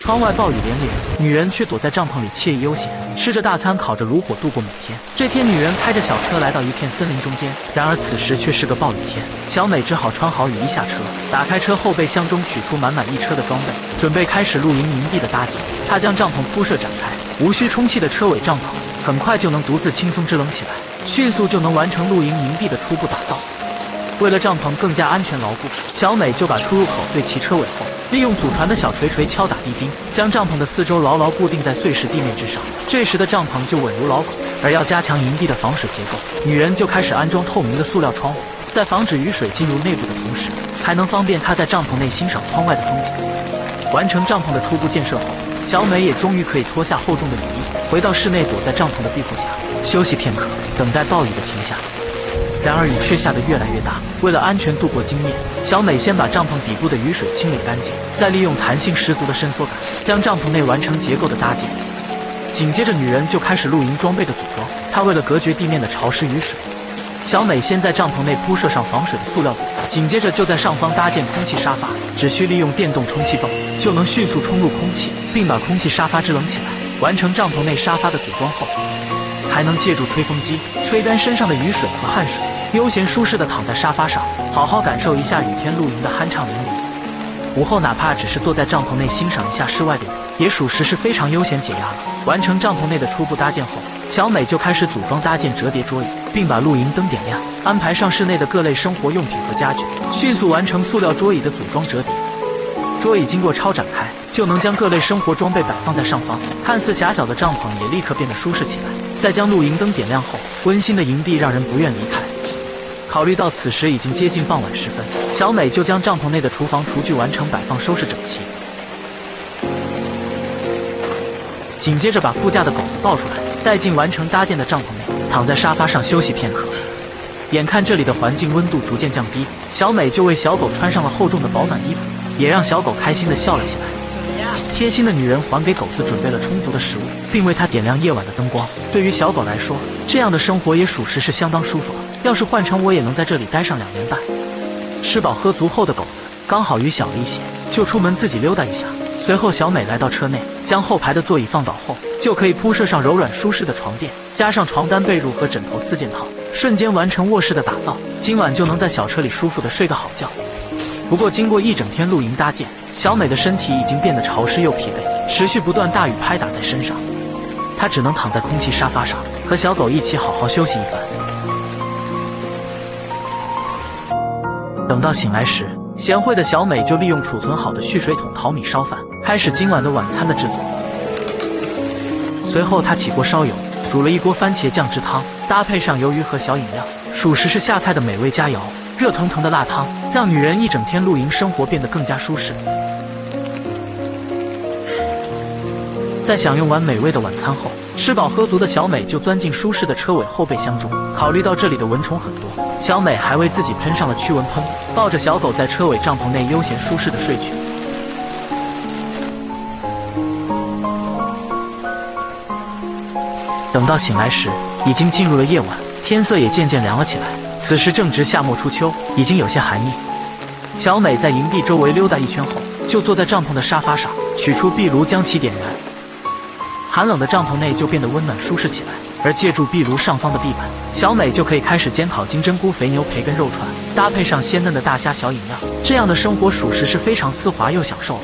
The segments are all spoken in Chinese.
窗外暴雨连连，女人却躲在帐篷里惬意悠闲，吃着大餐，烤着炉火度过每天。这天，女人开着小车来到一片森林中间，然而此时却是个暴雨天。小美只好穿好雨衣下车，打开车后备箱中取出满满一车的装备，准备开始露营营地的搭建。她将帐篷铺设展开，无需充气的车尾帐篷很快就能独自轻松支棱起来，迅速就能完成露营营地的初步打造。为了帐篷更加安全牢固，小美就把出入口对齐车尾后，利用祖传的小锤锤敲打地钉，将帐篷的四周牢牢固定在碎石地面之上。这时的帐篷就稳如老狗。而要加强营地的防水结构，女人就开始安装透明的塑料窗户，在防止雨水进入内部的同时，还能方便她在帐篷内欣赏窗外的风景。完成帐篷的初步建设后，小美也终于可以脱下厚重的雨衣，回到室内躲在帐篷的庇护下休息片刻，等待暴雨的停下。然而雨却下得越来越大，为了安全度过今夜，小美先把帐篷底部的雨水清理干净，再利用弹性十足的伸缩杆，将帐篷内完成结构的搭建。紧接着，女人就开始露营装备的组装。她为了隔绝地面的潮湿雨水，小美先在帐篷内铺设上防水的塑料布，紧接着就在上方搭建空气沙发，只需利用电动充气泵，就能迅速冲入空气，并把空气沙发制冷起来。完成帐篷内沙发的组装后，还能借助吹风机吹干身上的雨水和汗水，悠闲舒适地躺在沙发上，好好感受一下雨天露营的酣畅淋漓。午后哪怕只是坐在帐篷内欣赏一下室外的雨，也属实是非常悠闲解压了。完成帐篷内的初步搭建后，小美就开始组装搭建折叠桌椅，并把露营灯点亮，安排上室内的各类生活用品和家具，迅速完成塑料桌椅的组装折叠。桌椅经过超展开，就能将各类生活装备摆放在上方，看似狭小的帐篷也立刻变得舒适起来。再将露营灯点亮后，温馨的营地让人不愿离开。考虑到此时已经接近傍晚时分，小美就将帐篷内的厨房厨具完成摆放收拾整齐，紧接着把副驾的狗子抱出来，带进完成搭建的帐篷内，躺在沙发上休息片刻。眼看这里的环境温度逐渐降低，小美就为小狗穿上了厚重的保暖衣服，也让小狗开心地笑了起来。贴心的女人还给狗子准备了充足的食物，并为它点亮夜晚的灯光。对于小狗来说，这样的生活也属实是相当舒服了。要是换成我，也能在这里待上2年半。吃饱喝足后的狗子刚好雨小了一些，就出门自己溜达一下。随后，小美来到车内，将后排的座椅放倒后，就可以铺设上柔软舒适的床垫，加上床单、被褥和枕头4件套，瞬间完成卧室的打造。今晚就能在小车里舒服地睡个好觉。不过，经过一整天露营搭建，小美的身体已经变得潮湿又疲惫，持续不断大雨拍打在身上，她只能躺在空气沙发上，和小狗一起好好休息一番。等到醒来时，贤惠的小美就利用储存好的蓄水桶淘米烧饭，开始今晚的晚餐的制作。随后，她起锅烧油，煮了一锅番茄酱汁汤，搭配上鱿鱼和小饮料，属实是下菜的美味佳肴。热腾腾的辣汤让女人一整天露营生活变得更加舒适。在享用完美味的晚餐后，吃饱喝足的小美就钻进舒适的车尾后备箱中。考虑到这里的蚊虫很多，小美还为自己喷上了驱蚊喷雾，抱着小狗在车尾帐篷内悠闲舒适的睡去。等到醒来时，已经进入了夜晚，天色也渐渐凉了起来。此时正值夏末初秋，已经有些寒意。小美在营地周围溜达一圈后，就坐在帐篷的沙发上，取出壁炉将其点燃。寒冷的帐篷内就变得温暖舒适起来。而借助壁炉上方的壁板，小美就可以开始煎烤金针菇、肥牛、培根、肉串，搭配上鲜嫩的大虾、小饮料，这样的生活属实是非常丝滑又享受了。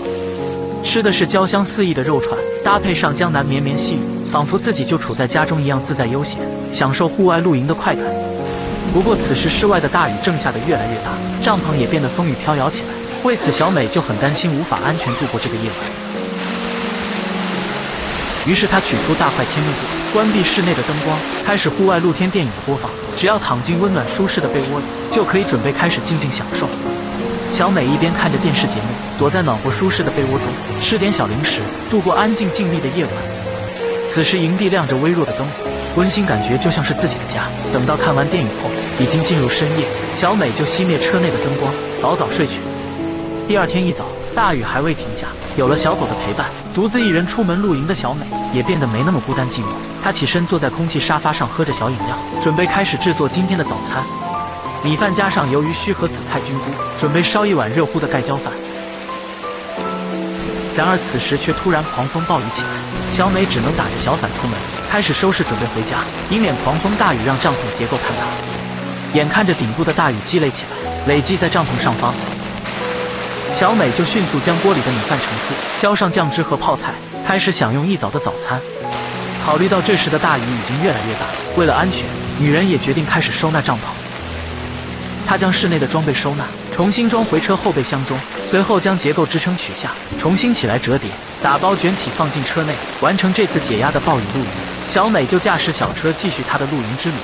吃的是焦香四溢的肉串，搭配上江南绵绵细雨，仿佛自己就处在家中一样自在悠闲，享受户外露营的快感。不过此时室外的大雨正下得越来越大，帐篷也变得风雨飘摇起来。为此，小美就很担心无法安全度过这个夜晚。于是她取出大块天幕布，关闭室内的灯光，开始户外露天电影的播放。只要躺进温暖舒适的被窝里，就可以准备开始静静享受。小美一边看着电视节目，躲在暖和舒适的被窝中，吃点小零食，度过安静静谧的夜晚。此时营地亮着微弱的灯火，温馨感觉就像是自己的家。等到看完电影后，已经进入深夜，小美就熄灭车内的灯光，早早睡去。第二天一早，大雨还未停下，有了小狗的陪伴，独自一人出门露营的小美也变得没那么孤单寂寞。她起身坐在空气沙发上，喝着小饮料，准备开始制作今天的早餐。米饭加上鱿鱼须和紫菜菌菇，准备烧一碗热乎的盖浇饭。然而此时却突然狂风暴雨起来，小美只能打着小伞出门，开始收拾准备回家。迎面狂风大雨让帐篷结构坍塌，眼看着顶部的大雨积累起来，累积在帐篷上方，小美就迅速将锅里的米饭盛出，浇上酱汁和泡菜，开始享用一早的早餐。考虑到这时的大雨已经越来越大，为了安全，女人也决定开始收纳帐篷。她将室内的装备收纳，重新装回车后备箱中，随后将结构支撑取下，重新起来折叠，打包卷起放进车内，完成这次解压的暴雨露营。小美就驾驶小车继续她的露营之旅。